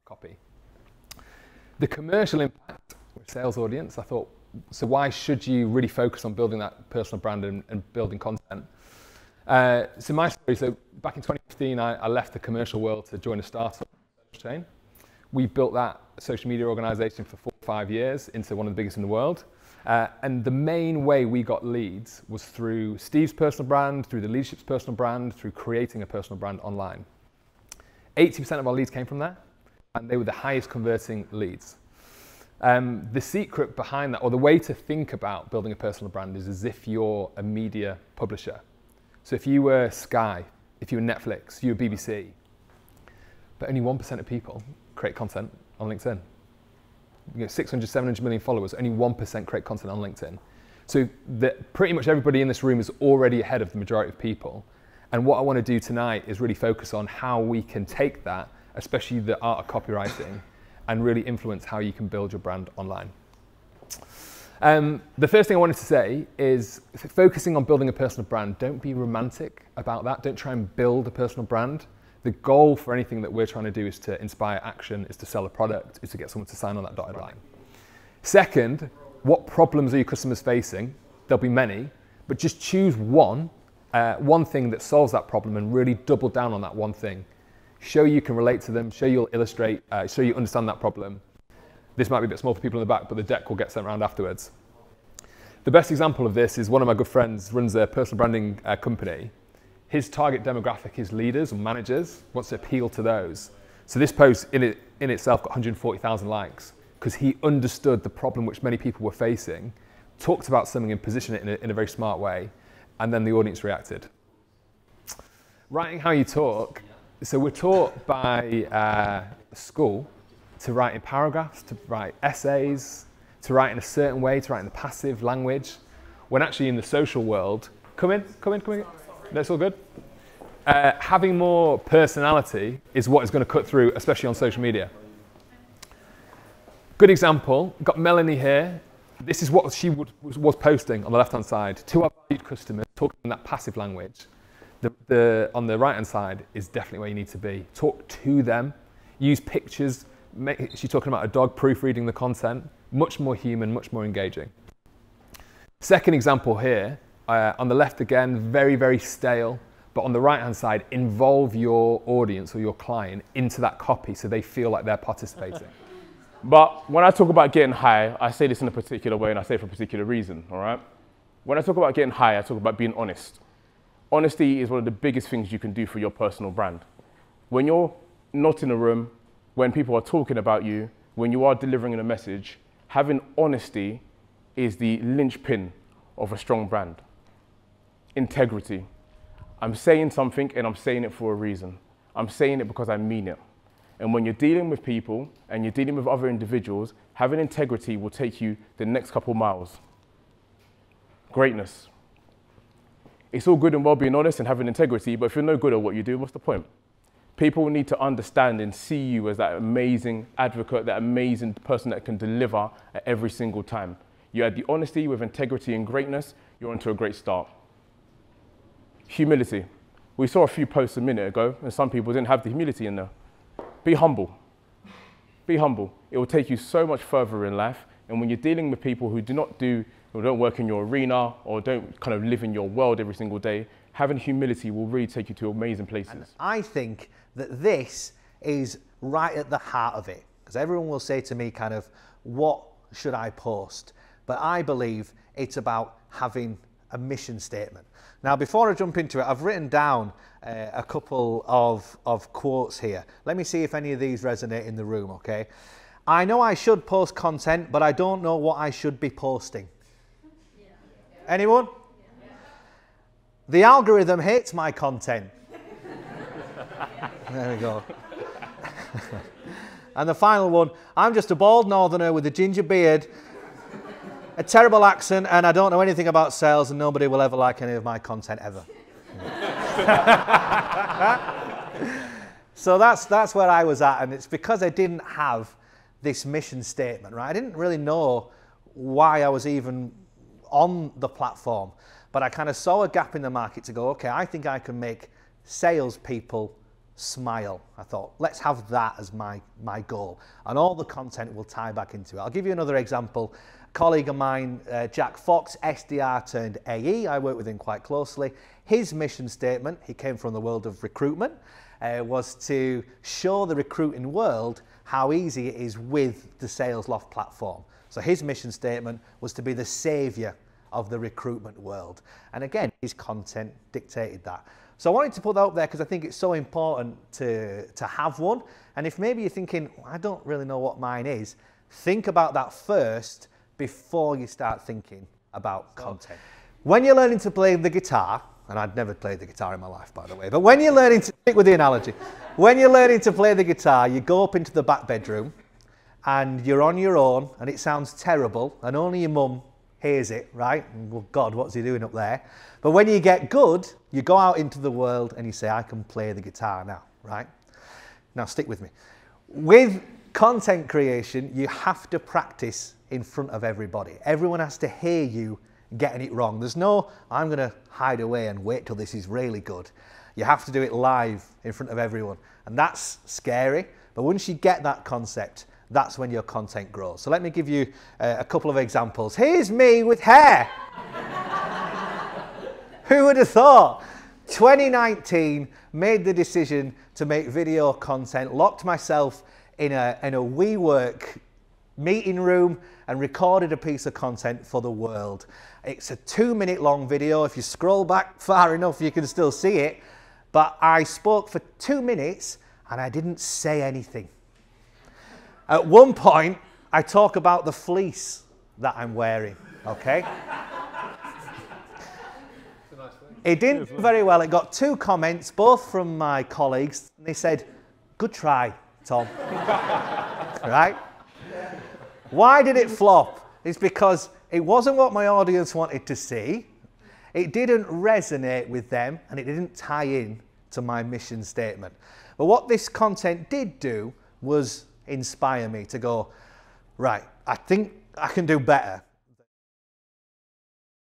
copy. The commercial impact with sales audience, I thought, so why should you really focus on building that personal brand and building content? So my story, so back in 2015, I left the commercial world to join a startup chain. We built that social media organization for 4 or 5 years into one of the biggest in the world. And the main way we got leads was through Steve's personal brand, through the leadership's personal brand, through creating a personal brand online. 80% of our leads came from there, and they were the highest converting leads. The secret behind that, or the way to think about building a personal brand, is as if you're a media publisher. So if you were Sky, if you were Netflix, if you were BBC, but only 1% of people create content on LinkedIn. You know, 600, 700 million followers, only 1% create content on LinkedIn. So pretty much everybody in this room is already ahead of the majority of people. And what I want to do tonight is really focus on how we can take that, especially the art of copywriting, and really influence how you can build your brand online. The first thing I wanted to say is, focusing on building a personal brand, don't be romantic about that. Don't try and build a personal brand. The goal for anything that we're trying to do is to inspire action, is to sell a product, is to get someone to sign on that dotted line. Second, what problems are your customers facing? There'll be many, but just choose one thing that solves that problem and really double down on that one thing. Show you can relate to them, show you'll illustrate, show you understand that problem. This might be a bit small for people in the back, but the deck will get sent around afterwards. The best example of this is one of my good friends runs a personal branding company. His target demographic is leaders and managers, wants to appeal to those. So this post in itself got 140,000 likes because he understood the problem which many people were facing, talked about something and positioned it in a very smart way, and then the audience reacted. Writing how you talk. So we're taught by school to write in paragraphs, to write essays, to write in a certain way, to write in the passive language, when actually in the social world, come in. That's all good. Having more personality is what is going to cut through, especially on social media. Good example, got Melanie here. This is what she was posting on the left-hand side. To our valued customers, talking in that passive language. On the right-hand side is definitely where you need to be. Talk to them, use pictures. She's talking about a dog proofreading the content. Much more human, much more engaging. Second example here, on the left again, very, very stale. But on the right-hand side, involve your audience or your client into that copy so they feel like they're participating. But when I talk about getting high, I say this in a particular way and I say it for a particular reason, all right? When I talk about getting high, I talk about being honest. Honesty is one of the biggest things you can do for your personal brand. When you're not in a room, when people are talking about you, when you are delivering a message, having honesty is the linchpin of a strong brand. Integrity. I'm saying something and I'm saying it for a reason. I'm saying it because I mean it. And when you're dealing with people and you're dealing with other individuals, having integrity will take you the next couple miles. Greatness. It's all good and well being honest and having integrity, but if you're no good at what you do, what's the point? People need to understand and see you as that amazing advocate, that amazing person that can deliver at every single time. You add the honesty with integrity and greatness, you're onto a great start. Humility. We saw a few posts a minute ago, and some people didn't have the humility in there. Be humble. Be humble. It will take you so much further in life, and when you're dealing with people who don't work in your arena or don't kind of live in your world every single day, having humility will really take you to amazing places. And I think that this is right at the heart of it, because everyone will say to me kind of, what should I post? But I believe it's about having a mission statement. Now, before I jump into it, I've written down a couple of quotes here. Let me see if any of these resonate in the room, okay? I know I should post content, but I don't know what I should be posting. Yeah. Anyone? Yeah. The algorithm hates my content. There we go. And the final one, I'm just a bald northerner with a ginger beard, a terrible accent, and I don't know anything about sales, and nobody will ever like any of my content ever. So that's where I was at, and it's because I didn't have this mission statement, right? I didn't really know why I was even on the platform, but I kind of saw a gap in the market to go, okay, I think I can make salespeople smile. I thought, let's have that as my goal. And all the content will tie back into it. I'll give you another example. A colleague of mine, Jack Fox, SDR turned AE. I work with him quite closely. His mission statement, he came from the world of recruitment, was to show the recruiting world how easy it is with the Salesloft platform. So his mission statement was to be the savior of the recruitment world. And again, his content dictated that. So I wanted to put that up there because I think it's so important to have one. And if maybe you're thinking, I don't really know what mine is, think about that first before you start thinking about content. When you're learning to play the guitar, and I'd never played the guitar in my life, by the way, but when you're learning to, stick with the analogy, when you're learning to play the guitar, you go up into the back bedroom and you're on your own and it sounds terrible and only your mum hears it, right? And, well, God, what's he doing up there? But when you get good, you go out into the world and you say, I can play the guitar now, right? Now stick with me. With content creation, you have to practice in front of everybody. Everyone has to hear you getting it wrong. There's no, I'm going to hide away and wait till this is really good. You have to do it live in front of everyone. And that's scary. But once you get that concept, that's when your content grows. So let me give you a couple of examples. Here's me with hair. Who would have thought? 2019, made the decision to make video content, locked myself in a WeWork meeting room and recorded a piece of content for the world. It's a 2-minute long video. If you scroll back far enough, you can still see it. But I spoke for 2 minutes and I didn't say anything. At one point, I talk about the fleece that I'm wearing, okay? It didn't do very well. It got 2 comments, both from my colleagues. They said, good try, Tom. Right? Why did it flop? It's because it wasn't what my audience wanted to see. It didn't resonate with them and it didn't tie in to my mission statement. But what this content did do was inspire me to go, right, I think I can do better.